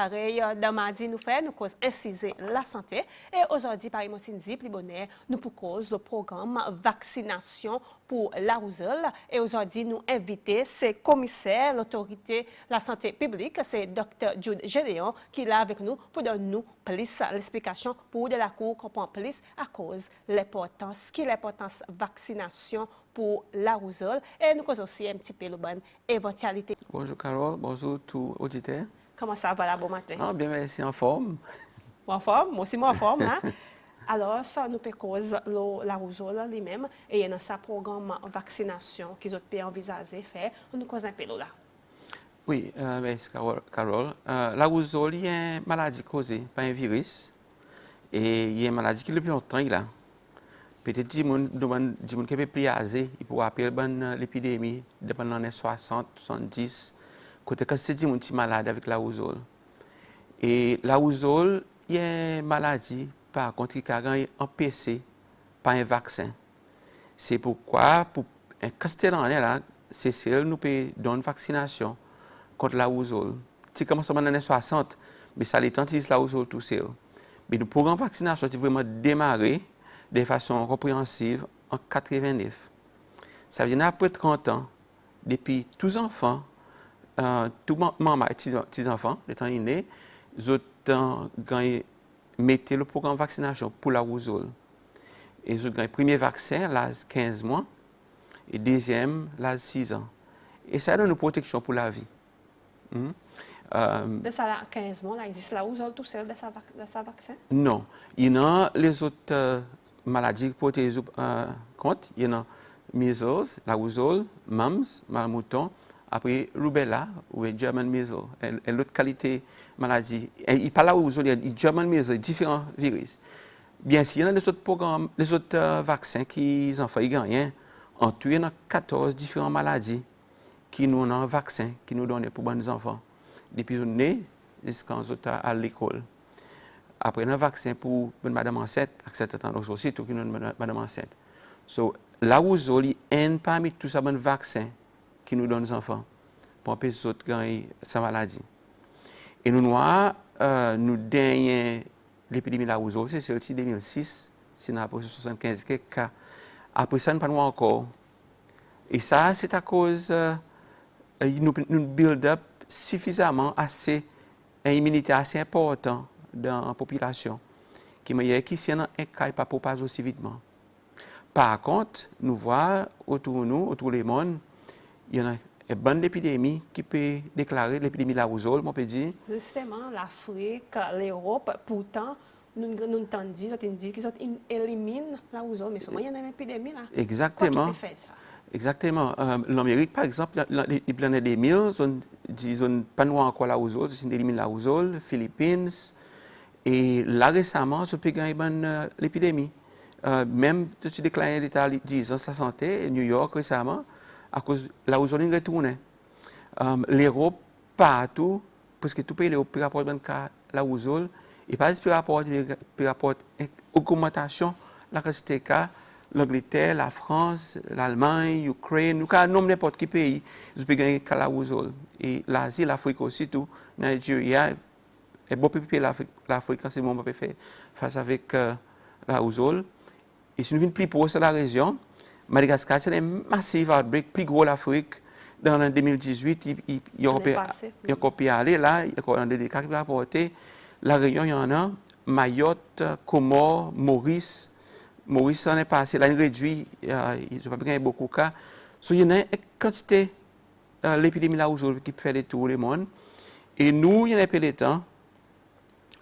Pareil, dans mardi, nous cause inciser la santé. Et aujourd'hui, Paris Montindi, plus bonheur, nous pour cause le programme vaccination pour la rougeole. Et aujourd'hui, nous invitons ces commissaires, l'autorité, la santé publique, c'est Dr. Jude Gédéon qui est là avec nous pour donner nous plus l'explication pour de la Cour comprend plus à cause l'importance, qui est l'importance vaccination pour la rougeole. Et nous causons aussi un petit peu le bon éventualité. Bonjour Carole, bonjour tous auditeurs. Comment ça va là, bon matin? Ah, bien, merci, en forme. En forme, moi aussi, moi en forme. Hein? Alors, ça nous peut cause la rougeole lui-même et il y a un programme de vaccination qu'ils ont pu envisager faire. On nous cause un peu là. Oui, merci Carole. La rougeole est une maladie causée par un virus et il y a une maladie qui est le plus longtemps là. Peut-être que les gens qui peuvent plus âgés, ils pourraient appeler l'épidémie depuis les années 60, 70, quand c'est des gens qui sont malades avec la rougeole. Et la rougeole, il y a une maladie, par contre, qui est empêchée par un vaccin. C'est pourquoi, pour un castel là, c'est celle nous peut donner une vaccination contre la rougeole. Si commence dans les années 60, mais ça les tente la rougeole tout seul. Mais le programme de vaccination est vraiment démarré de façon compréhensive en 89. Ça veut dire après 30 ans, depuis tous les enfants, tout maman et petits enfants, les temps nés, ils ont mis le programme de vaccination pour la rougeole. Et ils ont gagné le premier vaccin à l'âge 15 mois et le deuxième à l'âge 6 ans. Et ça donne une protection pour la vie. De ça, 15 mois, là, existe la rougeole tout seul de sa vaccin? Non. Il y a les autres maladies qui protègent contre. Il y a measles, la rougeole, mumps, mal-mouton, après rubella ou German measles. Et l'autre qualité maladie. Il parle de la rougeole, il y a German measles, différents virus. Bien sûr, il y a les autres programmes, les autres vaccins qui ont fait gagner. En tout, il y a 14 différentes maladies qui nous ont un vaccin qui nous donnent pour les enfants. Depuis le nez jusqu'à à l'école. Après, un vaccin pour madame enceinte, à 7 ans aussi, tout qui nous madame enceinte. So, la rougeole est parmi tous ces vaccins qui nous donnent aux enfants pour empêcher les autres gagner sa maladie. Et nous, nous dernier l'épidémie de la rougeole, c'est celle-ci 2006, c'est après 75 cas. Après ça, nous ne pas encore. Et ça, c'est à cause nous build up suffisamment assez une immunité assez importante dans la population qui si un cas ne pas propager aussi vitement. Par contre, nous voyons autour de nous, autour du monde, il y a une bonne épidémie qui peut déclarer l'épidémie de la rougeole, on peut dire. Justement, l'Afrique, l'Europe, pourtant, nous entendons qu'ils éliminent la rougeole, mais souvent il y a une épidémie là. Exactement. Quoi qui peut faire ça? Exactement. L'Amérique, par exemple, les planètes des mille, ils n'ont pas encore la rougeole, ils éliminent la rougeole, les Philippines. Et là, récemment, je peux gagner l'épidémie. Même si tu déclares l'état d'urgence de la santé, New York récemment, à cause de la rougeole est retournée. L'Europe, partout, parce que tout pays l'Europe rapporte la rougeole, et pas juste rapporte augmentation de la quantité de cas. L'Angleterre, la France, l'Allemagne, l'Ukraine, nous avons n'importe quel pays, nous pouvons gagner la rougeole. Et l'Asie, l'Afrique aussi, tout, Nigeria, et beaucoup de pays l'Afrique, c'est bon, on peut faire face avec la rougeole. Et si nous venons plus proche de la région, Madagascar, c'est un massif outbreak, plus gros l'Afrique. Dans 2018, il y a encore pu aller là, il y a encore des cas qui vont apporter. La Réunion, il y en a, Mayotte, Comores, Maurice. Maurice en est passé, là, il réduit, il n'a pas gagné beaucoup de cas. So, il y a une quantité l'épidémie de la rougeole qui fait les tours du monde. Et nous, il y a un peu de temps,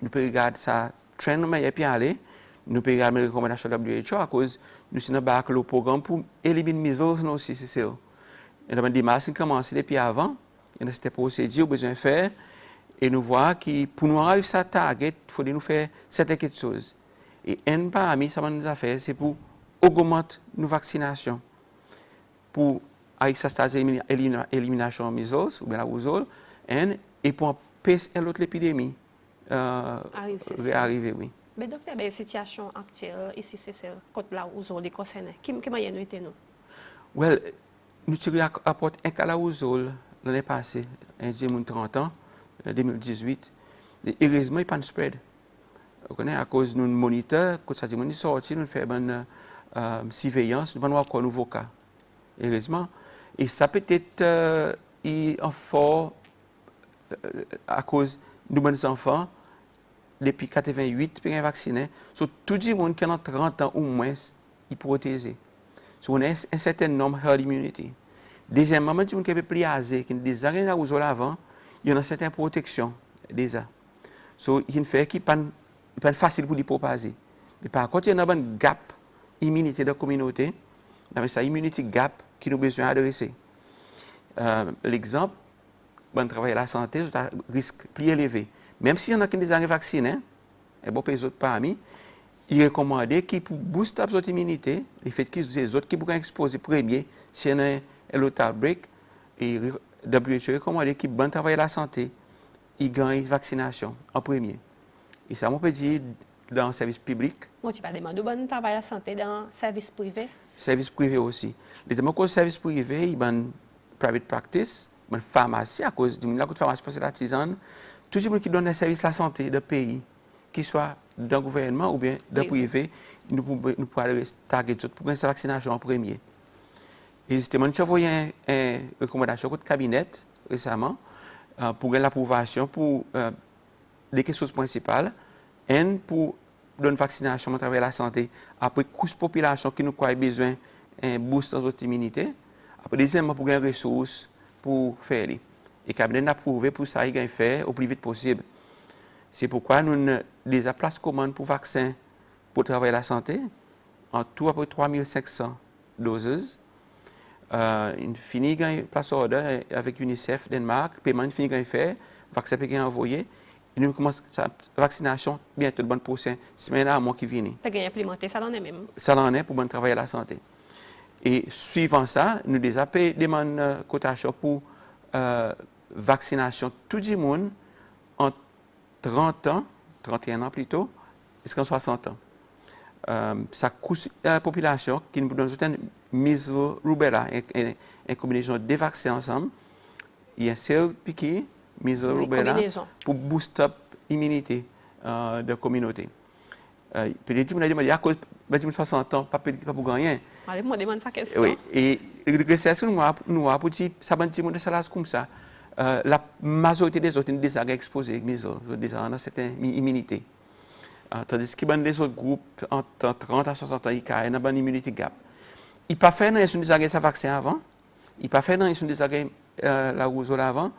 nous pouvons regarder ça, train et puis aller. Nous pouvons regarder les recommandations de la WHO à cause nous sommes dans le programme pour éliminer les measles aussi, c'est ça. Et dans le mars, nous commençons depuis avant. Il y a cette procédure besoin de faire. Et nous voyons que pour nous arriver à cette target, il faut nous faire certaines choses. Et un parmi ça nous a fait, c'est pour augmenter nos vaccinations. Pour avec ça, c'est élimination de measles ou bien la rougeole, et pour empêcher l'autre épidémie arriver, oui. Mais docteur, la situation actuelle ici, c'est celle contre la rougeole des concernés. Qui m'a nous été nous? Well, nous avons apporté un cas la rougeole l'année passée, un 30 ans, 2018. heureusement, il n'y a pas de spread. Vous connaissez, à cause de nos moniteurs, quand ça dit qu'on est sorti, nous faisons une surveillance, nous avons encore un nouveau cas. Heureusement. Et ça peut-être en fort à cause de nos enfants, depuis 88, puis vaccinés. So, tout le monde qui a 30 ans ou moins, il est protégé. So, on a un certain nombre herd immunity. Deuxièmement, les gens qui ont plus âgés, qui ont des années avant, il y a une certaine protection déjà. So, il fait qu'il n'est pas facile pour les propager. Mais par contre, il y a un gap immunité de la communauté, c'est un immunity gap qui nous a besoin d'adresser. L'exemple, bon travail à la santé, c'est un risque plus élevé. Même s'il y en a qui ont déjà vaccinés, et bon, les autres parmi, il est recommandé qu'ils pour booster votre immunité, le fait qu'ils les autres qui pourraient exposer premier, s'il y en a un autre outbreak, et WHO recommande qu'ils bon travail à la santé, ils gagnent vaccination en premier. Et ça, on peut dire dans le service public. Bon, tu vas demander bon travail à la santé dans le service privé? Service privé aussi. Les demandes que le service privé, il y a une private practice, une pharmacie, à cause du pharmacie parce que la tisane, tout le monde qui donne un service à la santé de pays, qu'il soit dans le gouvernement ou bien dans le privé, nous pouvons target pour une vaccination en premier. Et justement, nous avons envoyé une recommandation au cabinet récemment pour l'approbation pour des questions principales et pour donner une vaccination à travers la santé. Après, couche population qui nous a besoin d'un boost dans notre immunité. Après, deuxièmement, pour gagner des ressources pour faire. Et le cabinet a approuvé pour ça, il a fait au plus vite possible. C'est pourquoi nous avons déjà place commande pour vaccins pour travailler la santé. En tout, à peu près 3500 doses. Une fini gagne place order avec UNICEF, Danemark, paiement une fini gagne fait, vaccin peut gagner envoyé. Et nous commençons la vaccination bientôt, bonne prochaine semaine à mois qui vient. Tu as implémenté ça en est même. Ça en est pour bon travailler la santé. Et suivant ça, nous déjà demandons cotation pour vaccination tout le monde en 30 ans, 31 ans plutôt, jusqu'en 60 ans. Ça coûte la population qui nous donne une measles, rubella, une combinaison de vaccins ensemble. Il y a un seul piqué, measles, rubella, pour booster l'immunité de la communauté. Peut-être que vous avez demandé à cause de 60 ans, pas pour gagner. Allez, moi demande sa question. Oui, et le recherche nous a pour dire ça va dire de ça comme ça. La majorité des autres sont déjà exposés avec measles, déjà dans cette immunité. Tandis que les autres groupes, entre 30 à 60 ans, ils ont une immunité gap. Ils ne peuvent pas faire dans les vaccins avant, ils ne peuvent pas faire dans les la rougeole avant,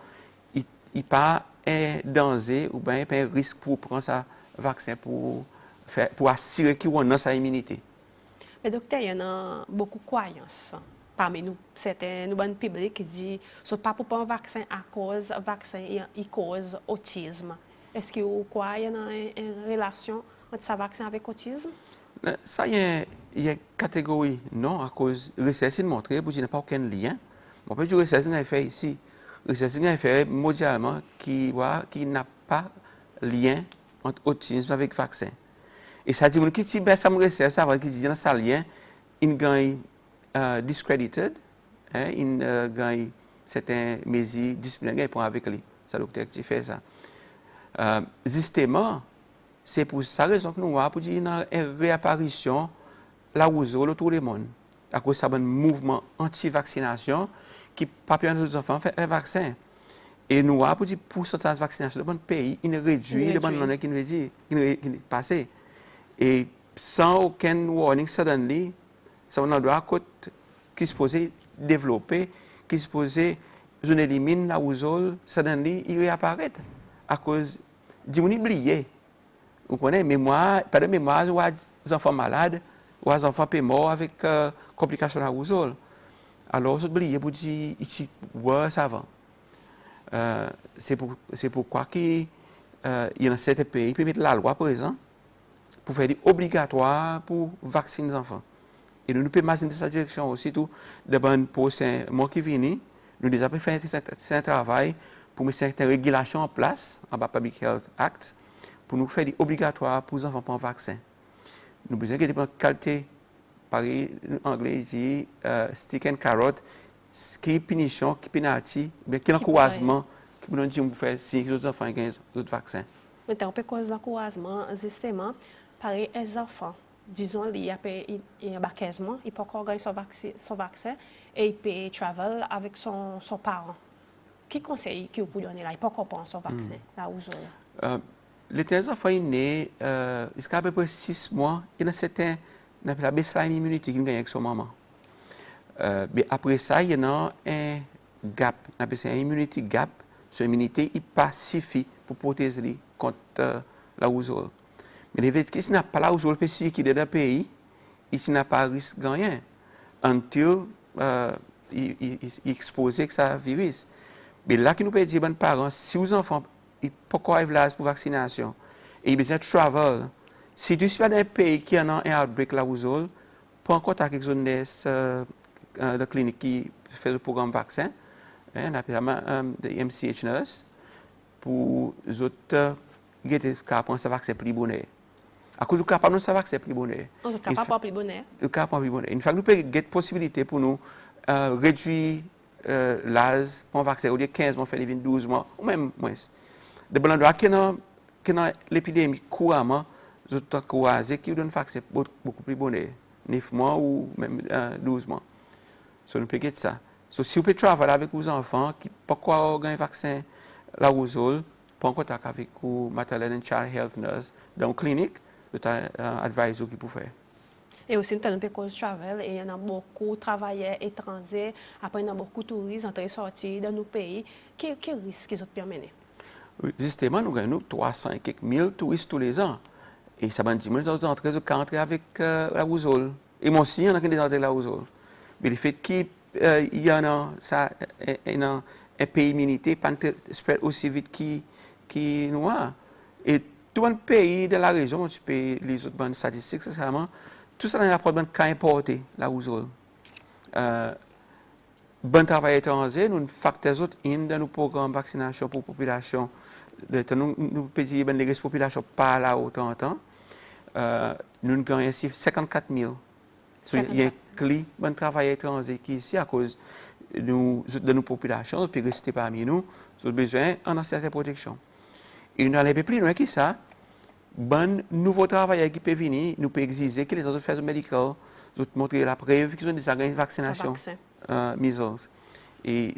ils n'ont pas un danger ou bien un risque pour prendre ce vaccin pour assurer qu'ils ont sa immunité. Mais docteur, il y en a beaucoup de croyances parmi nous. Certains nous bon public qui dit ce n'est pas pour prendre un vaccin à cause vaccin il cause autisme. Est-ce que vous croyez qu'il y a une relation entre ce vaccin avec l'autisme? Ça, il y a une catégorie non, à cause de recherche montrée, il n'y a pas aucun lien. On peut dire que recherche est fait ici. Recherche est fait mondialement qui n'a pas de lien entre autisme avec le vaccin. Et ça dit que si ça me recherche, ça va dire que ça lien, il gagne discredited, il gagne certaines mesures disciplinaires avec lui. C'est le docteur qui fait ça. Justement, c'est pour ça raison que nous avons pour dire une réapparition la rougeole autour du monde. À cause de un mouvement anti-vaccination qui ne permet pas aux enfants de faire un vaccin. Et nous avons pour dire pourcentage de vaccination dans le pays, il réduit le bon qui est passé. Et sans aucun warning, suddenly, ça va doit qui se posait développer, qui se posait, on élimine la rougeole, suddenly, il réapparaît. À cause de oublier. Vous connaissez, mémoire, pas de mémoire, ou des enfants malades, ou des enfants morts avec complications de la rougeole. Alors, vous oubliez pour dire, ici, ouais, ça va. C'est pourquoi il y a certains pays qui mettent la loi, par exemple, pour faire des obligatoires pour vacciner les enfants. Et nous pouvons imaginer cette direction aussi, tout, de bon prochain mois qui vient, nous déjà fait un travail pour mettre certaines régulations en place, en bas Public Health Act, pour nous faire des obligatoires pour les enfants pour un vaccin. Nous avons besoin de qualité, par anglais, dit stick and carrot, qui est punition, qui est penalty, qui est encouragement, qui nous dit qu'on peut faire si les autres enfants gagnent d'autres vaccins. Maintenant, on peut cause d'encouragement, justement, par les enfants. Disons, il y a un baptême, il peut encore gagner son vaccin et il peut travel avec son parent. Quel conseil que vous pouvez donner là? Il peut encore prendre son vaccin, là où Les enfants nés, jusqu'à à peu près 6 mois, il y a certains, on appelle la baseline immunité qui gagne avec son maman. Mais après ça, il y a un gap, on appelle ça un immunity gap. Son immunité n'est pas suffit pour protéger contre la rougeole. Mais les fait que s'il n'a pas la rougeole qui est dans le pays, il n'a pas risque de rien until il est exposé à ce virus. Mais là, nous pouvons dire aux parents, si vos enfants ne peuvent pas arriver là pour vaccination et ils ont besoin de travel, si tu suis dans un pays qui a un outbreak la rougeole, prends contact avec une de clinique qui fait le programme vaccin, on appelle le MCH nurse, pour les autres qui prendre ce vaccin plus bonheur. À cause du capable de ce vaccin plus bonheur. On est capable de plus bonheur. Le capable plus bonheur. Une fois que nous avons une possibilité pour nous réduire l'âge pour un vaccin, au lieu de 15 mois, faire 12 mois, ou même moins. De blanc droit, qui dans l'épidémie couramment, nous avons encouragé qui donne un vaccin beaucoup plus bonheur. 9 mois ou même 12 mois. So, nous pouvons ça. So, si vous pouvez travailler avec vos enfants qui pourquoi avoir un vaccin la rougeole, prendre contact avec vous, maternal and child health nurse dans une clinique, vous advisez qui pour faire. Et aussi, nous avons un cause travel et il y en a beaucoup de travailleurs étrangers, après il y en a beaucoup de touristes entrés et sortis dans nos pays. Quel risque ils ont pu mener? Justement, nous gagnons 300 et quelques mille touristes tous les ans. Et ça m'a dit, nous sommes entrés avec la rougeole. Et moi aussi, on a des entrées avec la rougeole. Mais le fait qu'il y en a un pays immunité pas spread aussi vite qui nous a. Et tout le pays de la région, tu peux les autres bonnes statistiques, sincèrement, tout ça dans le rapport de cas importé, la rougeole. Bon travail étranger, nous facteurs autres dans nos programmes de vaccination pour la population. Nous pouvons dire que les populations pas là autant de temps. Nous gagnons ainsi 54 000. Il y a un clé de travail étranger qui est ici à cause de nos populations, puis rester parmi nous, nous avons besoin d'une certaine protection. Et nous allons plus loin que ça. Bon nouveau travail qui peut venir, nous peut exiger que les autres faire médical, nous montrer la preuve qu'ils ont déjà gagné une vaccination, measles. Et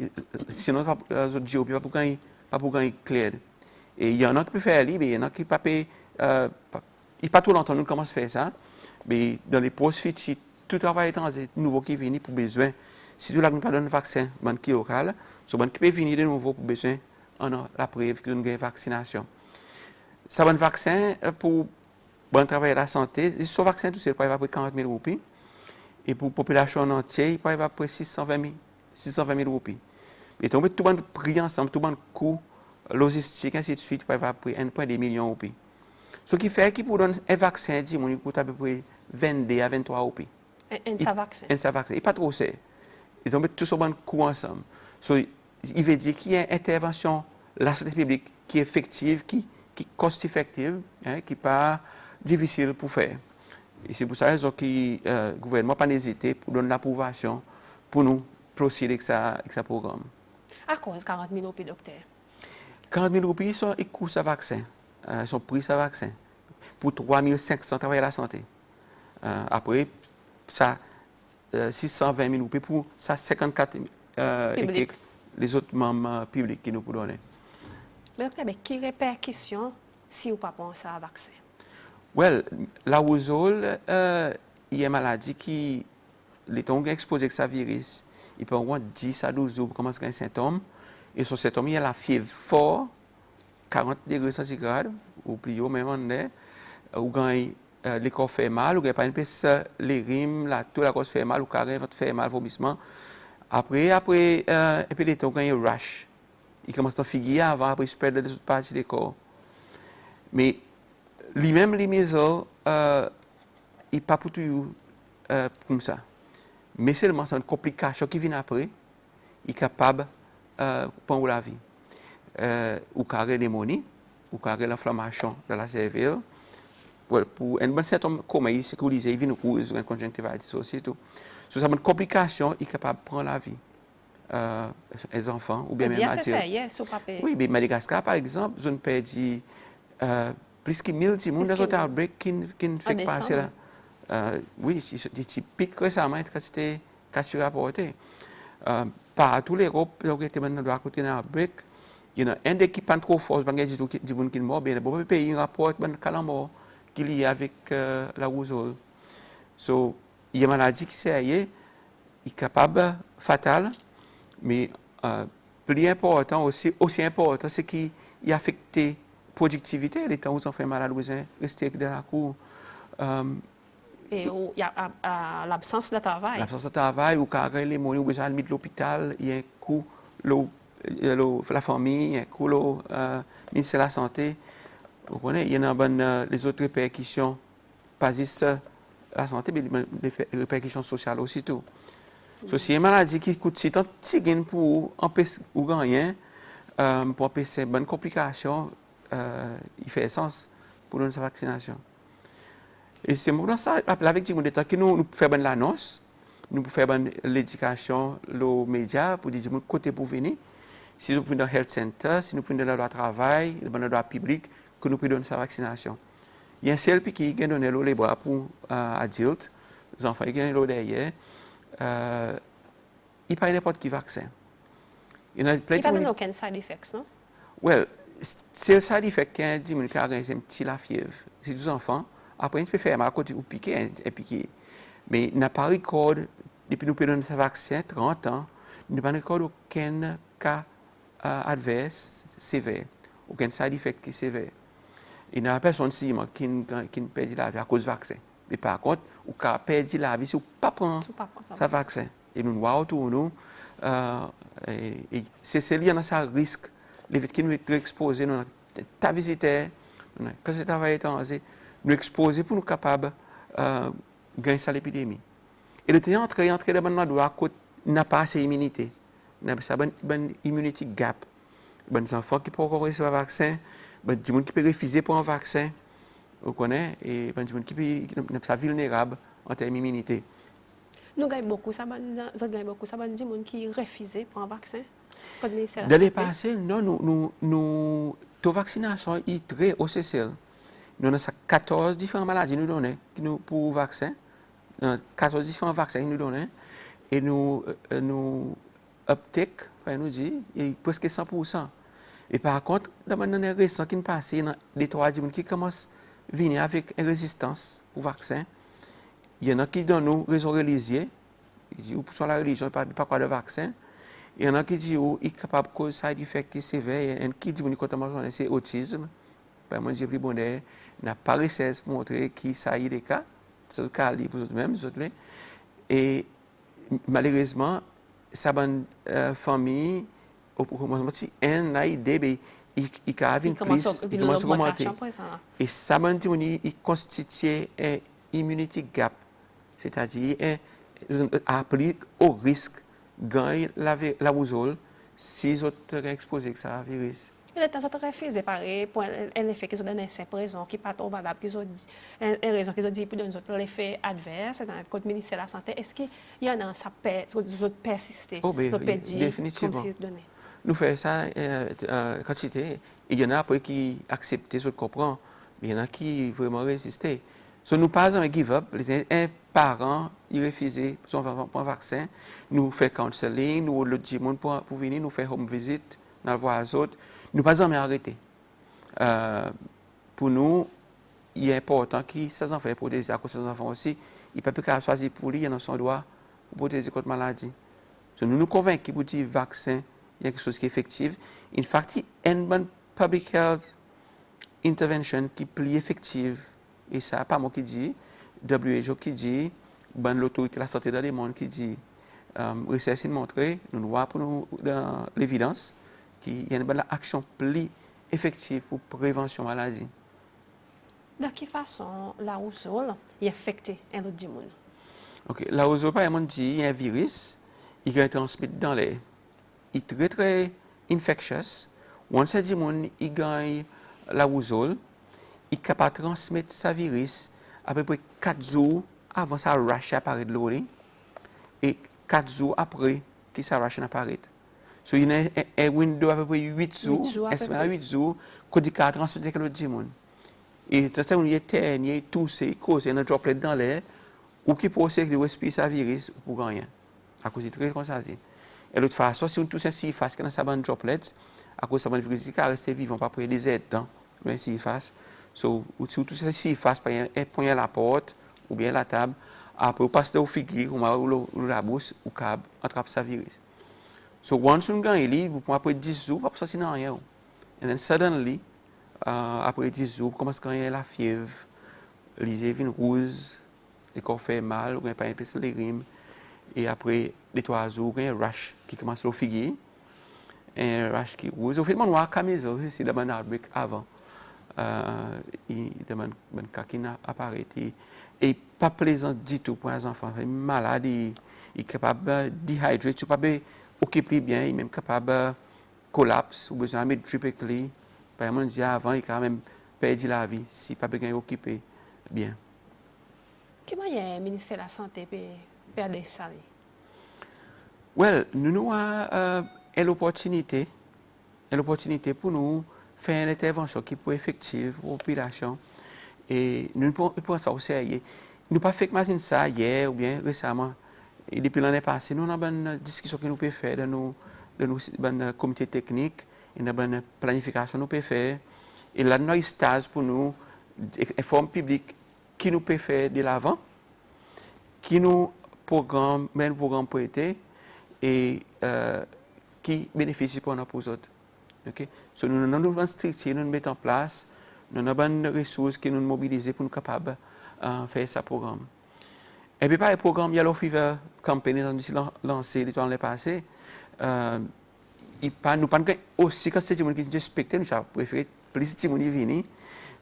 sinon, les autres GOP pas pour gagner clair. Et il y en a qui peuvent faire libre, il y en a qui ne peuvent pas tout longtemps nous commence à faire ça. Mais dans les post-fit, tout travail étranger nouveau qui vient pour besoin. Si nous n'avons pas de vaccin, qui est local, ce qui peut venir de nouveau pour besoin, on a la preuve que nous avons une vaccination. Ça va un vaccin pour bon travail de la santé. Ce vaccin, tout seul, il peut y avoir 40 000 roupies. Et pour la population entière, il peut y avoir 620 000 roupies. Et donc, tout le monde prix ensemble, tout le monde coût logistique, ainsi de suite, il peut y avoir 1,2 million de roupies. Ce qui fait qu'il peut donner un vaccin, il coûte à peu près 22 à 23 roupies. Un vaccin. Un vaccin. Et pas trop cher. Et donc, tout ce monde coût ensemble. Il veut dire qu'il y a une intervention de la santé publique qui est effective, qui est cost-effective, qui n'est pas difficile pour faire. Et c'est pour ça que le gouvernement n'a pas hésité pour donner l'approbation pour nous procéder avec ce programme. À cause de 40 000 roupies, docteur? 40 000 roupies, ils coûtent ce vaccin. Ils sont pris ce vaccin. Pour 3 500 travailleurs de la santé. Après, ça, 620 000 roupies pour ça, 54 et les autres membres publics qui nous peuvent donner. Mais docteur, quelle répercussion si vous ne pas penser à un vaccin? Well, la rougeole, il y a une maladie qui, les gens exposés à ce virus, il peut avoir 10 à 12 jours pour commencer à avoir un symptôme. Et ce symptôme, il y a la fièvre forte, 40 degrés centigrades, ou plus haut même en est, ou quand le corps fait mal, ou quand pas une peste, les rimes, tout la cause fait mal, ou carré va faire mal, vomissement. Après, et puis les temps, quand il y a rush, il commence à figuer avant, après il se perd dans les autres parties du corps. Mais lui-même, les measles, il n'est pas pour tout comme ça. Mais seulement c'est une complication qui vient après, il est capable de prendre la vie. Ou carré pneumonie, ou carré l'inflammation de la cervelle. Pour un bon symptôme comme il c'est qu'il vient rouge, une conjonctivitis aussi. So, c'est une complication, il est capable de prendre la vie. Les enfants, ou bien même adultes. Sur papier. Oui, mais Madagascar, par exemple, ils ont perdu plus que 1000 personnes dans un outbreak qui ne fait pas passer là. Oui, des pics récemment quand c'était rapporté. Partout l'Europe, là où était maintenant à côté d'un outbreak, il y a un des qui pas trop fort, parce qu'il y a des gens qui sont morts, mais le pays rapporte un cas mort qui est lié avec la rougeole. So, il y a une maladie qui est capable, fatale, mais plus important aussi important, c'est qu'il affecte la productivité. Les temps où on fait malade, vous restez dans la cour. Et il y a l'absence de travail. L'absence de travail, ou quand les gens ont besoin de l'hôpital, il y a un coût, la famille, il y a un coût, le ministère de la Santé. Vous connaissez, il y a les autres répercussions, pas juste la santé, mais les répercussions sociales aussi. Tout. So, c'est une maladie qui coûte si tant de pour empêcher ou gagner, pour empêcher une bonne complication, il fait sens pour donner sa vaccination. Et c'est pour ça, avec des gens qui nous faisons l'annonce, nous faisons l'éducation, les médias, pour dire côté pour venir. Si nous prenons dans le health center, si nous prenons dans le travail, dans le droit public, que nous pouvons donner sa vaccination. Il y a un seul qui a donné les bras pour adultes, les enfants qui ont donné derrière. Il n'y a pas n'importe quel vaccin. Il n'y a pas aucun side effects, non? Oui, c'est le side effect qui a dit que un petit la fièvre. C'est des enfants. Après, il peut faire mal à côté ou piquer. Mais il n'a pas record, depuis nous prenons ce vaccin, 30 ans, il n'a pas record aucun cas adverse sévère, aucun side effect qui est sévère. Il n'y a personne qui perd la vie à cause du vaccin. Mais par contre, on peut perdre la vie si on ne prend pas ce vaccin. Et nous voyons autour de nous, c'est lié à ce risque. Les fait qui nous sont exposés, nous avons visité, quand c'est travail étranger, nous exposer pour nous capables de gagner l'épidémie. Et le temps entrer dans le doigt, n'a pas assez d'immunité. Il y a une immunity gap. Les enfants qui peuvent encore recevoir un vaccin, les gens qui peuvent refuser pour un vaccin, vous connaissez, et les gens qui sont vulnérables en termes d'immunité. Nous gagnons beaucoup, ça veut dire qui refusent pour un vaccin. Dans les passés, nous, la vaccination est très OCCL. Nous avons 14 différentes maladies nous donnons pour le vaccin. 14 différents vaccins nous donnons. Et nous uptake, nous dit, presque 100%. Et par contre, dans les années récentes qui passent, il y a des 3 qui commencent à venir avec une résistance au vaccin. Il y en a qui donnent nous raison religieuse. Ils disent, pour la religion, ils ne parlent pas de vaccin. Il y en a qui disent, qu'ils sont capables de causer side effects sévères. Il y en a qui disent, que c'est autisme. Moi, j'ai pris bonheur. Il n'a pas réussi à montrer qui ça y est des cas. C'est le cas pour eux-mêmes. Et malheureusement, ça bonne famille, au commencement, si un a idée, il commence à augmenter. Et ça bonne il constitue un immunity gap. C'est-à-dire, applique au risque de gagner la rougeole si ils sont exposés à ça virus. Il est temps de refuser pour un effet qu'ils ont donné 5 raisons qui pas trop valable, qu'ils ont dit, une raison qu'ils ont dit pour donner l'effet adverse dans le ministère de la Santé. Est-ce qu'il y en a ça persister? Définitivement. Nous faisons ça quantité. Il y en a après qui acceptent, qui comprennent, mais il y en a qui vraiment résistent. So, nous pas un give up. Un parent, il refuse son vaccin. Nous faisons counseling, nous le disons pour venir, nous faisons home visit, nous voir les autres. Nous ne pouvons jamais arrêter. Pour nous, il est important que ces enfants soient protégés. À cause de ces enfants aussi, ils ne peuvent pas choisir pour lui, ils ont son droit pour protéger contre la maladie. So, nous nous convaincons que le vaccin il y a quelque chose qui est effectif. En fait, il y a une bonne public health intervention qui est plus effective. Et ça, n'est pas moi qui dis, WHO qui dit, l'autorité de la santé dans le monde qui dit, recherche montré, nous voyons pour nous dans l'évidence qu'il y a une bonne action plus effective pour prévention de la maladie. De quelle façon la rougeole est affectée à l'autre monde? Ok, la rougeole, par exemple, dit il y a un virus, il est transmis dans l'air. Il est très, très infectious. Once ce monde il gagne la rougeole, il est capable de transmettre ce virus à peu près 4 jours avant ça rush apparaît de l'eau et 4 jours après que ça rush apparaît. So, il y a un window à peu près 8 jours, 8 jours à une peu semaine à près. 8 jours, qu'on dit qu'à transmettre avec l'autre monde. Et c'est ça, il y a terre, il y a tout, c'est cause, il y a un droplet dans l'air, ou qui peut aussi respirer sa virus pour rien. À cause de très comme ça. Et l'autre façon, si on touche un surface qui a sa bande droplets, à cause de sa bande virus qui a resté vivant, pas pour des aides, mais surface. So, ou si on touche un surface, par un point à la porte, ou bien la table, après, on passe au figure, ou la bouche, ou cab, attrape sa virus. So, once on gagne libre, pour après 10 jours, pas ça, rien. And then suddenly, après 10 jours, commence à gagner la fièvre, les yeux rouges, le corps fait mal, ou bien pas un peu les rimes. Et après 2-3 jours, il y a un rash qui commence à figuer. Un rash qui est rouge. Au fait, mon noir camisole, c'est le outbreak avant. Il demande un qui apparaît. Et pas plaisant du tout pour les enfants. Il est malade, il est capable de déhydrater, il est capable d'occuper bien, il est même capable de collapse, ou besoin de mettre drip clé. Par exemple, avant, il a quand même perdu la vie s'il n'a pas bien occupé bien. Comment le ministère de la Santé peut perdre ça? Well, nous avons l'opportunité pour nous faire une intervention qui peut être effective pour la population. Et nous prenons ça au sérieux. Nous n'avons pas fait que ça hier ou bien récemment. Et depuis l'année passée, nous avons une discussion que nous pouvons faire dans nos comités techniques et dans la planification que nous pouvons faire. Et là, nous avons un stage pour nous, une forme publique qui nous peut faire de l'avant, qui nous programme, met un programme pour été et qui bénéficie pour nous pour les autres. Okay? So, nous avons une structure, nous mettons en place, nous avons des ressources qui nous mobilisent pour nous capables de faire ce programme. Et puis, par le programme Yellow Fever Campaign, nous avons lancé l'année passée. Nous pas aussi, quand c'est des gens qui nous respectent, nous avons préféré plus de gens qui viennent,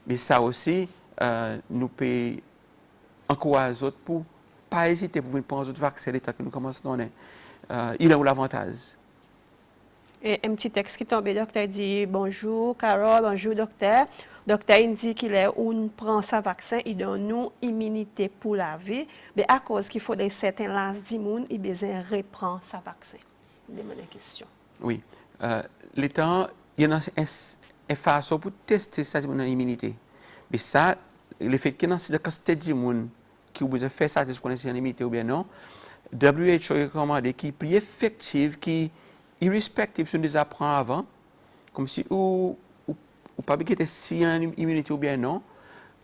mais ça aussi, nous peut encourager les autres pour ne pas hésiter pour venir prendre les autres vaccins, l'état que nous commençons à donner. Il a où l'avantage. Et un petit texte qui tombe, le docteur dit bonjour Carole, bonjour docteur. Docteur dit qu'il est on prend sa vaccin, il donne nous immunité pour la vie, mais à cause qu'il faut des certains lancers d'immun, il besoin reprendre sa vaccin. Il demande une question. Oui. L'état, il y a une façon pour tester cette immunité. Mais ça, le fait qu'il y a une quantité d'immun qui a besoin de faire ça, de connaître une immunité ou bien non, WHO recommande qui est plus effective, qui irrespective si on les apprend avant, comme si ou pas bien que si une immunité ou bien non,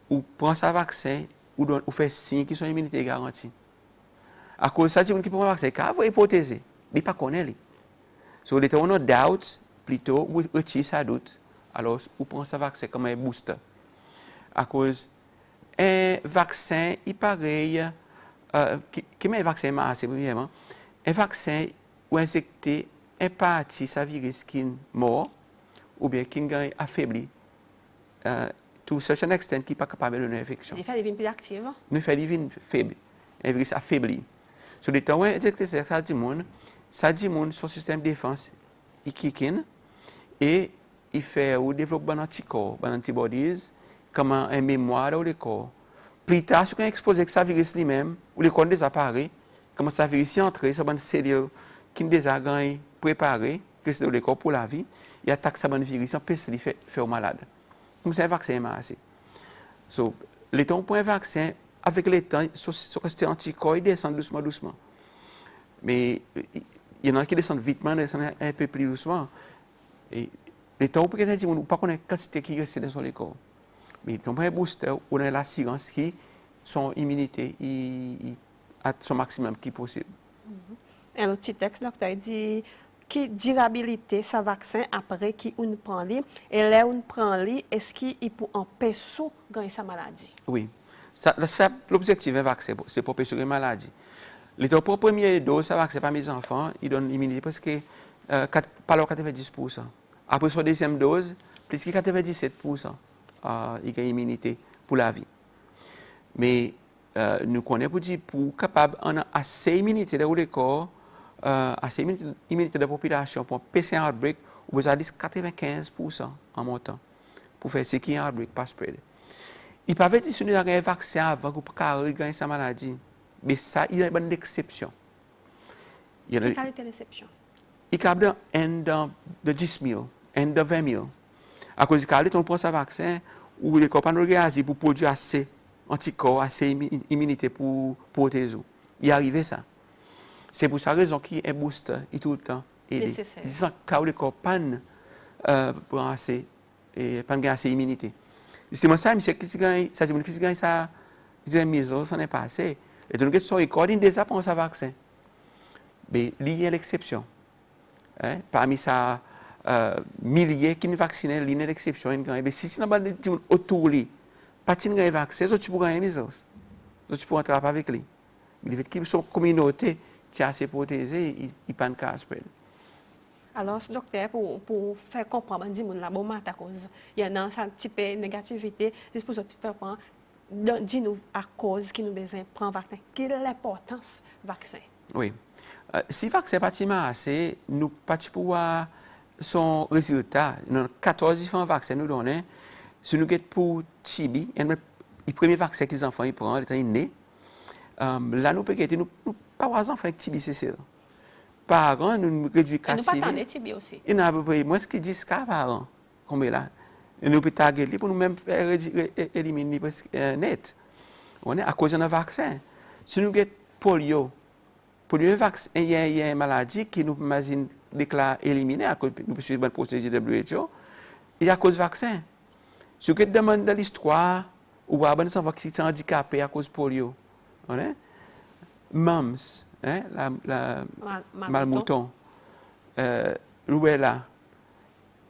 ou prend sa vaccin, ou fait signe qui sont immunité garantie. À cause de ça, qui prend un vaccin, car vous hypothéser, mais pas connaître. So, l'état on a doubt, plutôt, ou retire sa doute, alors ou prend sa vaccin comme un booster. À cause un vaccin, il pareil, qui met un vaccin massé, premièrement, un vaccin ou injecté un parti sa virus qui est mort ou bien qui est affaibli to such an extent qui n'est pas capable de donner infection. Il fait des vignes plus actives. Nous fait des vignes faibles, un virus affaibli. Sur le temps où injecté ça dit son système de défense il kick in et il fait au développement d'anticorps, d'antibodies, comme un mémoire dans le corps. Plus tard, si on expose avec sa virus lui-même, ou le corps disparaît, comme sa virus est entré, ça une cellule qui est déjà préparée, qui est dans le corps pour la vie, il attaque sa virus, en plus, il fait au malade. Comme c'est un vaccin massé. So, le temps pour un vaccin, avec le temps, ce anticorps, il descend doucement. Mais il y en a qui descendent vite, mais descendent un peu plus doucement. Et le temps pour quelqu'un dit, on ne pas connaître la quantité qui reste dans le corps. Mais le temps pour un booster, on a l'assurance qui son immunité à son maximum qui est possible. Un autre petit texte, docteur, dit qui durabilité sa vaccin après qui on prend li et là on prend li est-ce qu'il peut empêcher gagner sa maladie. Oui. Ça l'objectif d'un vaccin, c'est pour empêcher la maladie. Les pour première dose, ça vaccin pas mes enfants, ils donnent l'immunité parce que pas leur 90%. Après son deuxième dose, plus que 97%, il gagne immunité pour la vie. Mais nous connaissons pour dire pour capable on a assez d'immunité dans le corps, assez d'immunité de la population pour passer un outbreak, on besoin de 95% en montant pour faire ce qui est un outbreak pas spread. Il peut dire si nous avons un vaccin avant pour gagner sa maladie, mais ça il y a une exception. Quelle est l'exception? il capable de 10 000, de 20 000. À cause de ça, on prend ce vaccin ou les corps pas pour produire assez anticorps, assez immunité pour protéger. Il arrive ça. C'est pour ça raison qu'il y a un booster et tout le temps aidé. Disant que les corps pas pour assez et pas assez immunité. C'est moi ça monsieur qui gagne ça dit qui gagne ça dit measles ça n'est pas assez. Et donc so recording déjà pour ça vaccin. Mais il y a l'exception. Hein parmi ça milliers qui nous vaccinent, il y a l'exception mais si c'est pas autour lui pas de vaccin, tu peux gagner measles. Tu peux entrer avec lui. Mais le fait qu'il soit communauté qui est assez protégée, il pas de cas spread. Alors, docteur, pour faire comprendre, la bonne à cause, il y a un type de négativité, c'est pour ça que tu fais comprendre, dis-nous à cause qui nous besoin de prendre vaccin. Quelle est l'importance du vaccin? Oui. Si le vaccin n'est pas assez, nous pas pouvoir son résultat. Nous avons 14 différents vaccins nous donnons. Si nous avons pour TB, le premier vaccin que les enfants prennent, ils sont nés. Là, nous pouvons pas avoir enfants avec TB, c'est ça. Par an, nous réduisons 4 TB. Nous pas TB aussi. Il y a à peu près moins que 10 cas par an. Combien là? Et nous pouvons targeter pour nous même faire éliminer net. On est à cause d'un vaccin. Si nous avons polio, il y a une maladie qui nous déclare éliminée à cause nous suivons le procédure de WHO. Et à cause du vaccin. Si vous demandez dans l'histoire, ou à des enfants qui sont handicapés à cause de polio. On est MUMS. Hein, la malmouton, rubella,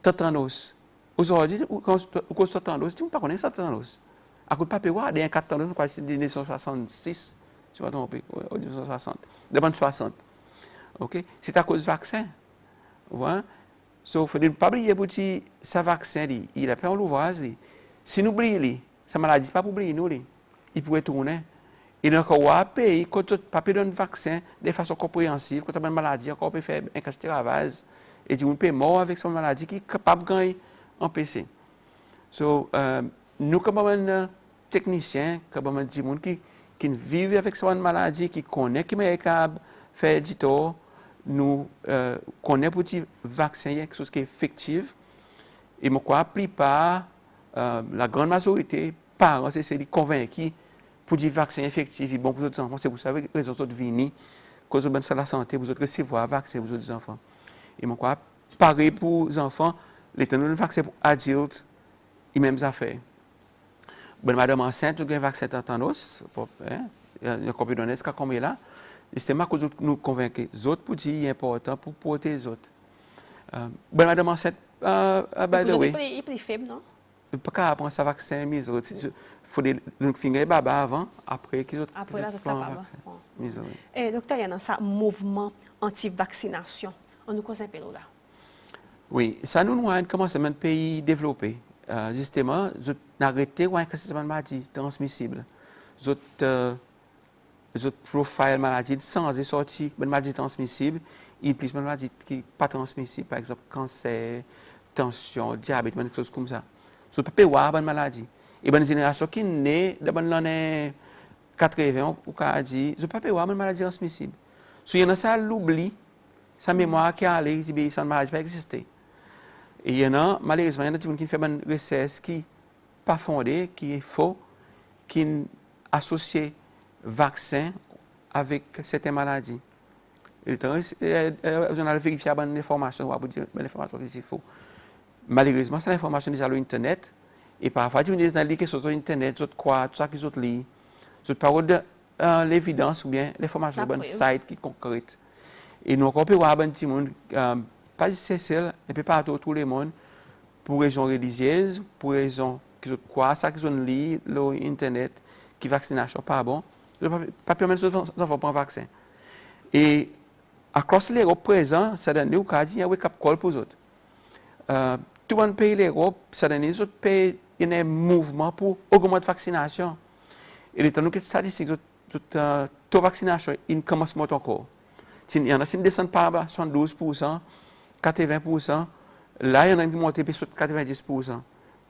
tétanos. Aujourd'hui, cause tétanos, tu ne pas connais ça tétanos. À cause de papier, il y a un tétanos, c'est 1966, tu vas tromper, 1960, devant 60. OK? C'est à cause du vaccin. Voilà. Sauf que ne pas oublier pour ce vaccin, il a pas l'ouvrage. Si nous oublions, sa maladie, pas pour oublier nous, il pourrait tourner. Et donc, on a payé, quand tu pas payé un vaccin de façon compréhensive, quand tu as une maladie, encore peut faire un casse ravage, et tu peux mort avec son maladie qui est capable de gagner en PC. So, nous, comme un technicien, comme un gens qui vivent avec son maladie, qui connaît qui est capable de faire du tort, nous connaissons pour le vaccin, quelque chose qui est effectif. Et je crois que la plupart, la grande majorité, parents, c'est convaincus pour dire vaccin effectif et bon pour les enfants, c'est pour ça que les autres viennent, cause de la santé, vous autres recevoir un vaccin pour les enfants. Et je crois pareil pour les enfants, les vaccin pour adultes, les mêmes affaires. Bon, madame enceinte, vous avez un vaccin tétanos, il y a un comprimé qui est là. C'est moi que nous convaincre les autres pour dire qu'il est important pour protéger les autres. Bon, madame enceinte, by the way. Il est plus faible, non? Pas prendre ce vaccin, mais il faut finir baba avant, après qu'ils ont après là, vaccin. Et docteur, il y a un mouvement anti-vaccination. On nous cause un peu là. Oui, ça nous a commencé dans un pays développé. Justement, nous avons arrêté cette maladie transmissible. Nous avons profil maladie sans sortir une maladie transmissible, et plus une maladie qui n'est pas transmissible, par exemple cancer, tension, diabète, quelque chose comme ça. So, pas avoir une maladie. Et une génération qui est née dans l'année 80, ou qu'a dit, je pas avoir une maladie transmissible. So, il y en a ça l'oubli, sa mémoire qui a allé, dit, ça maladie pas exister. Et il y en a, malheureusement, il y en a des gens qui font une recherche qui n'est pas fondée, qui est faux, qui associe vaccin avec certaines maladies. Et on a vérifié les informations, on va dire l'information qui est faux. Malheureusement, c'est l'information déjà sur Internet. Et parfois, tu me dis que sur Internet, tu crois, tout ça qu'ils ont lu. Tu parles de l'évidence ou bien l'information sur un site qui est concrète. Et nous, on peut voir un petit monde, pas essentiel, et puis partout, tout le monde, pour raisons religieuses, pour raisons qu'ils ont croient, ça qu'ils ont lu sur Internet, qui vaccination pas bon. Pas permettre aux enfants prendre vaccin. Et à cause de l'Europe présent, ça donne au cas il y a un wake-up call pour les autres. Tout le monde paye l'Europe, ça donne les autres pays, il y a un mouvement pour augmenter la vaccination. Et les temps que statistiques, toute vaccination, il commence à monter encore. Il y en a qui descendent par là, 72%, 80%. Là, il y en a qui montent à 90%.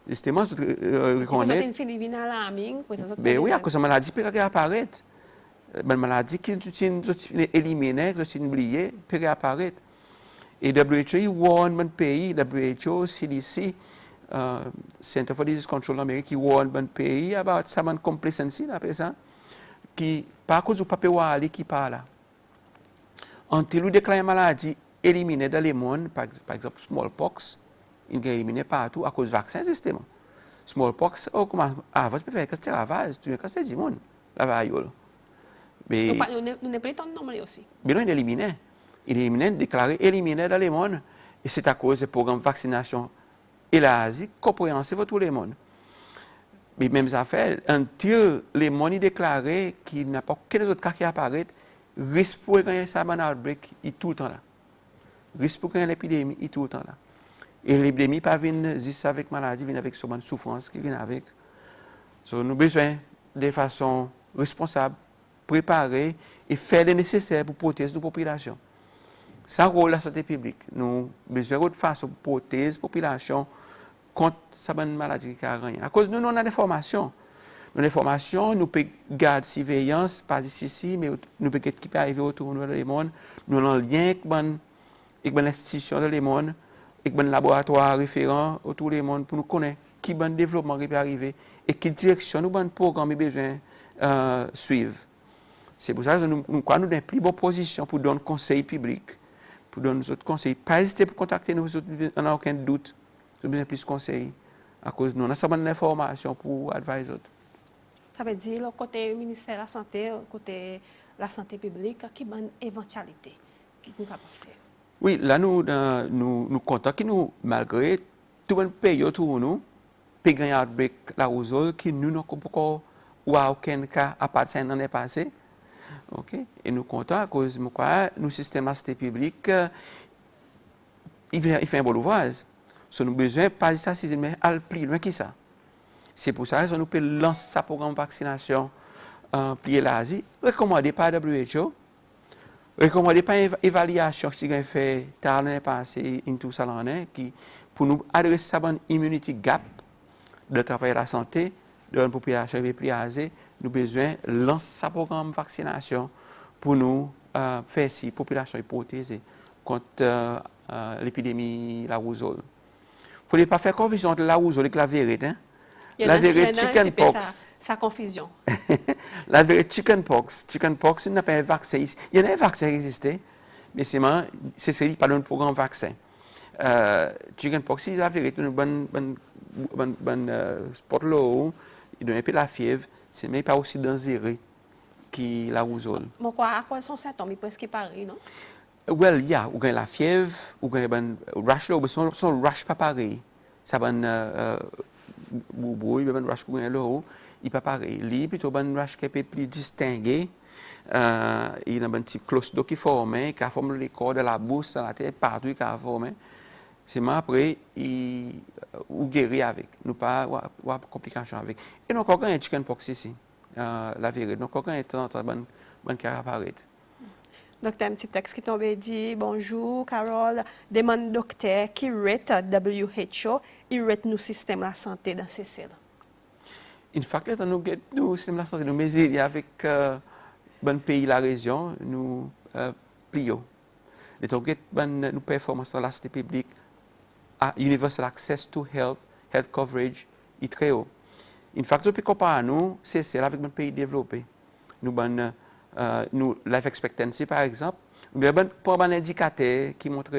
Justement, reconnaître. Ben oui, à cause de la maladie peut apparaître. La maladie qui est éliminée, qui est oubliée, peut apparaître. Et WHO, il warn un pays, WHO, CDC, Center for Disease Control America, il warn un pays about some complacency, après ça, qui, par cause du papier wali qui parle. Until nous déclarons maladie éliminée dans le monde, par exemple, smallpox, il est éliminé partout à cause du vaccin, justement. Smallpox, oh, comment, avant, tu peux faire un ravage, tu veux casser du monde, la variole. Mais nous n'avons pas le temps de nommer aussi. Mais non, il est éliminé. Il est éliminé, déclaré éliminé dans le monde. Et c'est à cause du programme de vaccination élargi, compréhensible pour tout le monde. Mais même ça fait, until les monde est déclaré qu'il n'y a pas aucun autre cas qui apparaît, risque pour gagner ça, un outbreak, il est tout le temps là. Risque pour gagner l'épidémie, il est tout le temps là. Et l'épidémie pas vient juste avec maladie, vient avec souvent souffrance qui vient avec. So, nous avons besoin de façon responsable, préparer et faire le nécessaire pour protéger nos populations. Ça rôle la santé publique. Nous avons besoin de façon pour protéger la population contre cette maladie qui a gagné. À cause de nous, on a des formations. Nous avons des formations, nous pouvons garder surveillance, pas ici, mais nous pouvons qui peut arriver autour de le monde. Nous avons un lien avec une institution de le monde, avec un laboratoire référent autour du monde pour nous connaître qui bon développement qui peut arriver et quelle direction nous bon programme besoin suivre. C'est pour ça que nous avons une plus bonne position pour donner conseil public, pour donner nos autres conseils. Pas hésiter pour contacter nous, on n'a aucun doute, nous avons besoin de plus de conseils à cause de nous. On a ça bonne information pour adviser autres. Ça veut dire, le côté ministère de la Santé, le côté la santé publique, qui a une éventualité qui nous capable de faire. Oui, là, nous comptons que nous, malgré tout le pays autour de nous, peut gagner un outbreak la rougeole qui nous n'avons pas aucun cas à part de l'année passée. Okay? Et nous comptons à cause de quoi nous système de santé publique, il fait un bon ouvrage. So, nous avons besoin pas de ça, mais aller plus loin que ça. C'est pour ça que nous pouvons lancer ce programme de vaccination plus l'Asie, recommandé par WHO, recommandé par l'évaluation qui a fait l'année passée, tout ça l'année, qui pour nous adresser à une immunity gap de travail de la santé de la population plus âgée, nous avons besoin de lancer ce programme de vaccination pour nous faire si la population est protégée contre l'épidémie de la rougeole. Il ne faut pas faire confusion entre la rougeole et la vérité. Hein? La vérité, chickenpox. Sa confusion. La vérité, chickenpox. Chickenpox, il n'y a pas un vaccin ici. Il y a un vaccin qui existe, mais c'est pas un programme vaccin. Chickenpox, c'est la vérité, une bonne sport l'eau, il donne un peu la fièvre, c'est même pas aussi dangereux que la rougeole. Mais quoi, à quoi sont ces symptômes? Presque pareil, non? Well, yeah, ou gagne la fièvre, ou gagne un rash là, mais son rash pas pareil. Ça va boubou, il va un rash qui gagne là, il pas pareil. Lui plutôt un rash qui est plus distingué. Il y a un petit cloche d'eau qui forme, qui forme les corps de la bouche, dans la tête, partout qui a formé. C'est mais après, ou guérit avec. Nous pas ou complication avec. Et nous encore un chickenpox ici, la vérité. Nous encore un temps bonne qui apparaît. Docteur, un petit texte qui tombe dit bonjour Carole, demande docteur qui rate WHO, il rate nos systèmes de la santé dans ces cellules. En fait, nous système de la santé, nous mesurons avec bon pays de la région, nous plions. Les targets nous performance dans la santé publique, universal access to health coverage, est très haut. En fait, nous comparons nous, c'est avec un pays développé. Nous, life expectancy, par exemple, nous avons un indicateur qui montre,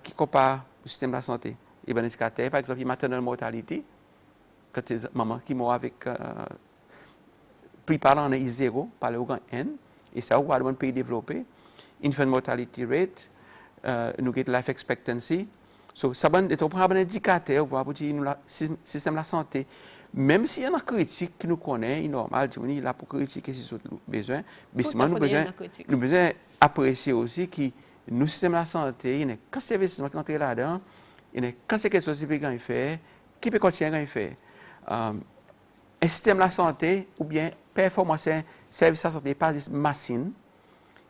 qui compare le système de la santé. Il y a un indicateur, par exemple, maternal mortality, quand les mamans qui meurent avec, plus parlant, on est zéro, par le grand N, et ça, on a un pays développé. Infant mortality rate, nous avons life expectancy. So, ça est un indicateur, voir pour dire, le système de la santé. Même s'il y a une critique que nous connaissons, il est normal, il est là pour critiquer si nous besoin, mais nous avons besoin d'apprécier aussi que nous système de la santé, il n'y a qu'un service qui est là-dedans, il n'y a qu'un quelque chose qui peut faire, qui peut continuer à faire. Un système de la santé, ou bien performance, service de la santé, pas juste machine,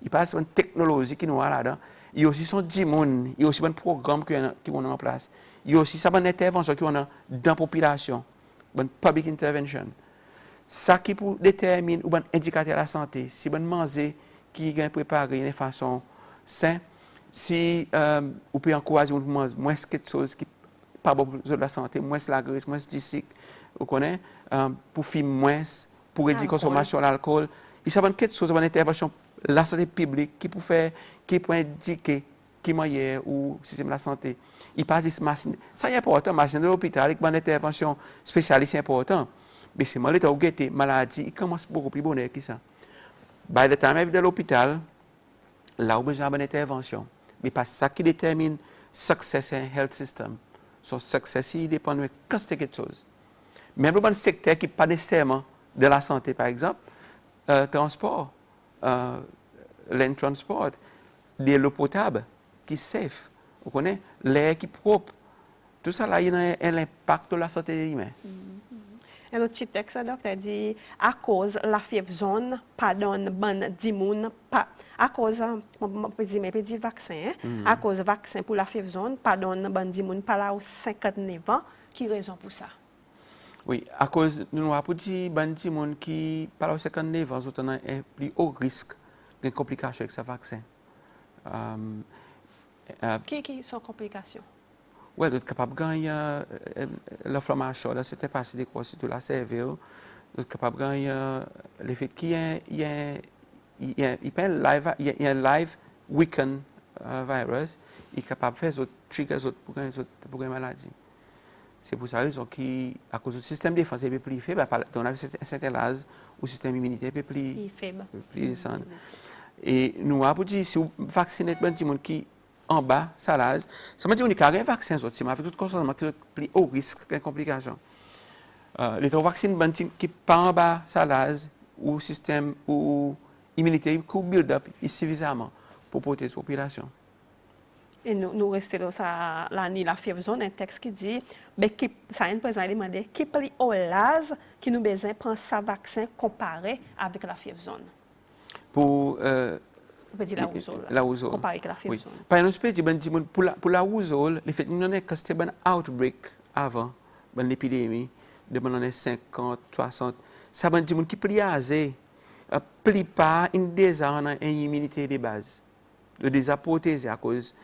il passe une technologie qui nous a là-dedans, il y a aussi son dimon, il y a aussi un programme qui est en place, il y a aussi une intervention qui est dans la population. Une public intervention. Ça qui pour déterminer ou un indicateur de la santé, si on mange qui est préparé de façon saine, si vous pouvez encourager moins quelque chose qui pas bon pour la santé, moins la graisse, moins du sucre, vous connaissez, pour fumer moins, pour réduire la consommation d'alcool. Il s'agit quelque chose, une intervention la santé publique qui peut faire, qui peut indiquer qui manière ou système de la santé. Il passe des machines. Ça est important, machine de l'hôpital, avec une intervention spécialiste, c'est important. Mais c'est mal où guetter maladie, il commence beaucoup plus bonheur que ça. By the time de l'hôpital, là où besoin d'une intervention. Mais pas ça qui détermine success en health system. Son success, il dépend de quelque chose. Même dans un secteur qui n'est pas nécessairement de la santé, par exemple, transport, land transport, de l'eau potable qui est safe, vous connaissez, l'air qui est propre. Tout ça, là, il y a un impact sur la santé humaine. Un autre petit texte, le docteur dit, à cause de la fièvre jaune, pardonne, bonne, dimoun, pas. À cause, on peut dire vaccin, à cause du vaccin pour la fièvre jaune, pardonne, bonne, dimoun, pas là aux 59 ans, qui raison pour ça? Oui, à cause, nous avons dit, bonne, dimoun, qui, par là aux 59 ans, ils ont un plus haut risque de complications avec ce vaccin. Qui sont complications? Oui, vous êtes capable de gagner l'inflammation, c'était passé des quoi sur la cervelle. Vous êtes capable de gagner l'effet qu'il y a un live weaken virus, il est capable de faire des triggers pour gagner maladie. C'est pour ça raison qu'à cause du système de défense est plus faible, on a un certain âge où le système immunitaire est plus faible. Et nous avons dit, si vous vaccinez les gens qui en bas, ça l'âge, ça veut dire qu'on a un vaccin, mais avec tout consommation qui est plus haut risque de complications. Les vaccins qui ne sont pas en bas, ça l'âge, ou système ou immunité qui build-up suffisamment pour protéger la population. Et nous restons là, ça, la fièvre jaune, un texte qui dit, ça a un président demandé, qui est plus haut l'âge qui nous besoin de prendre ce vaccin comparé avec la fièvre jaune? Pour on peut dire la rougeole. Comparé avec la fièvre jaune. Par exemple, pour la rougeole, le fait que c'était un outbreak avant, une épidémie, de 50, 60, ça veut dire que plus âgé, plus pas une immunité de base. De déjà protégé à cause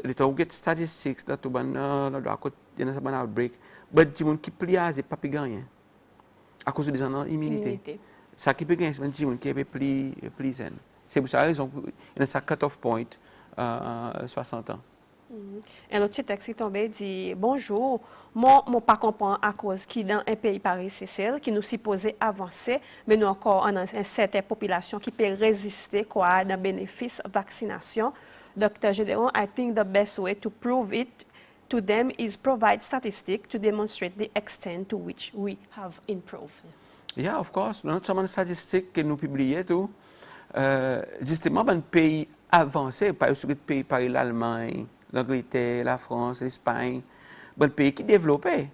les target statistiques dans tout un outbreak, mais des gens qui plus âgé pas gagner à cause des immunité. Ça qui peut gagner, c'est des gens qui est plus zen. C'est pour ça raison il y a un cut-off point 60 ans. Un autre texte qui tombé dit bonjour, moi pas comprendre à cause qui dans un pays pareil c'est celle qui nous supposé avancer mais nous encore en une certaine population qui peut résister quoi dans bénéfice vaccination. Dr. Gedeon, I think the best way to prove it to them is provide statistics to demonstrate the extent to which we have improved. Yeah, of course. Nous avons une statistique que nous publions tout. Justement, dans les pays avancés, par exemple, pays par l'Allemagne, l'Angleterre, la France, l'Espagne, des pays qui développés.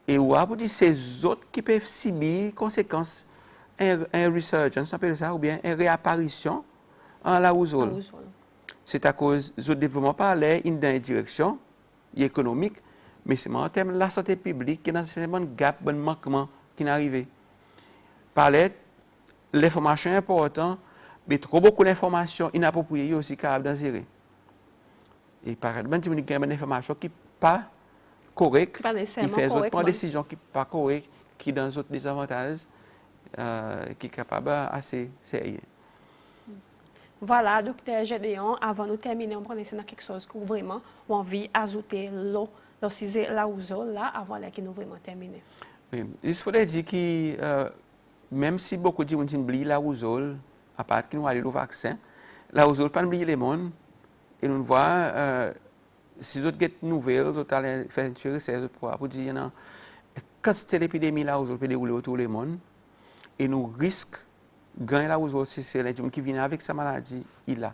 Et où vous dites ces autres qui peuvent subir conséquences, un resurgence, on appelle ça, ou bien une réapparition en la rougeole. C'est à cause du développement par l'air dans une direction économique, mais c'est en termes de la santé publique qui est dans un gap, un manquement qui est arrivé. Par l'air, l'information est importante, mais trop beaucoup d'informations inappropriées aussi capable d'en gérer. Et par exemple, il y a une information qui n'est pas correcte, qui fait une décision qui n'est pas correcte, qui donne d'autres désavantages, qui est capable assez sérieux. Voilà, docteur Gedeon, avant de terminer, on prend quelque chose que vraiment on envie d'ajouter l'eau, la rougeole là, avant que nous vraiment terminer. Oui, il faudrait dire que même si beaucoup de gens oublient la rougeole, à part qu'ils nous allons le vaccin, la rougeole pas oublier les mondes et nous voit si vous avez des nouvelles, vous allez faire une recherche pour dire quand c'est l'épidémie la rougeole peut dérouler autour du monde et nous risquons gagner la rougeole si c'est les gens qui viennent avec sa maladie, il a.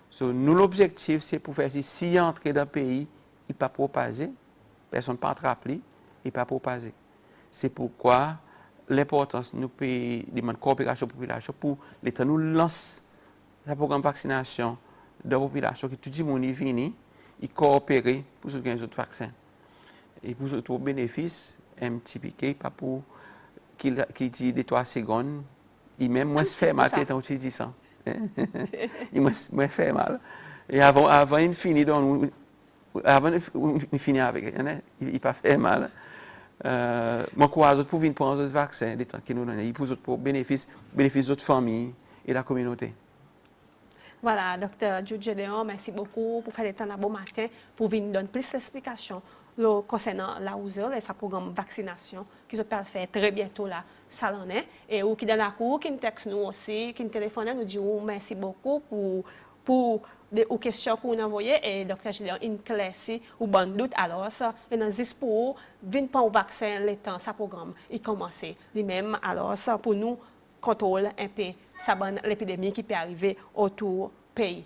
So, nous, l'objectif, c'est pour faire si entrer dans le pays, il ne pas propager, personne ne peut attraper, il ne pas propager. C'est pourquoi l'importance nous paye des coopération population pour l'État nous lance le programme de vaccination de la population, que tout le monde vient, il coopère pour se gagner d'autres vaccins. Et pour ce bénéfice, un petit piqué, pas pour qui dit des 3 secondes, il même moins fait mal que quand tu dis ça. Il moins fait mal. Et avant il finit avant il finit avec, il pas fait mal. M'encourage pour venir prendre le vaccin, les temps qui nous donnent, pour bénéfice de notre famille et la communauté. Voilà, docteur Jude Gédéon, merci beaucoup pour faire le temps d'un bon matin, pour venir donner plus d'explications concernant la rougeole et sa programme de vaccination qui se faire très bientôt là, ça l'en est. Et ou qui dans la cour, qui nous texte nous aussi, qui nous téléphone, nous dit merci beaucoup pour aux questions qu'on a envoyées et docteur Gédéon éclairci ou bon doute alors ça et dans juste pour venir prendre le vaccin le temps sa programme il commence lui-même alors ça pour nous contrôle un peu l'épidémie qui peut arriver autour du pays.